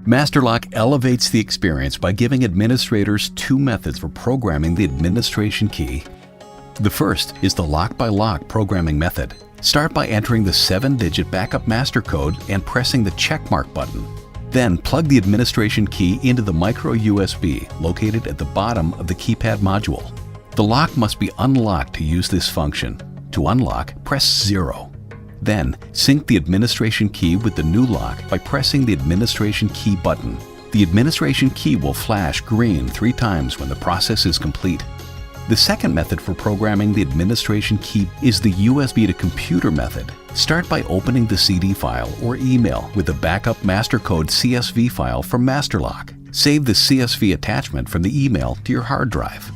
MasterLock elevates the experience by giving administrators two methods for programming the administration key. The first is the lock-by-lock programming method. Start by entering the 7-digit backup master code and pressing the checkmark button. Then plug the administration key into the micro USB located at the bottom of the keypad module. The lock must be unlocked to use this function. To unlock, press 0. Then, sync the administration key with the new lock by pressing the administration key button. The administration key will flash green 3 times when the process is complete. The second method for programming the administration key is the USB to computer method. Start by opening the CD file or email with the backup master code CSV file from MasterLock. Save the CSV attachment from the email to your hard drive.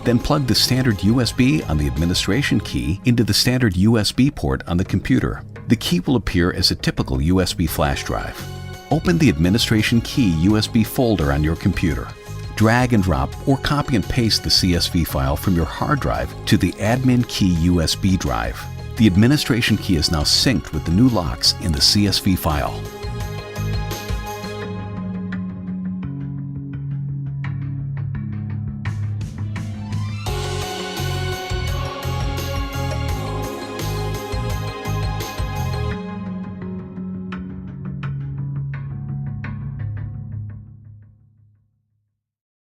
Then plug the standard USB on the administration key into the standard USB port on the computer. The key will appear as a typical USB flash drive. Open the administration key USB folder on your computer. Drag and drop or copy and paste the CSV file from your hard drive to the admin key USB drive. The administration key is now synced with the new locks in the CSV file.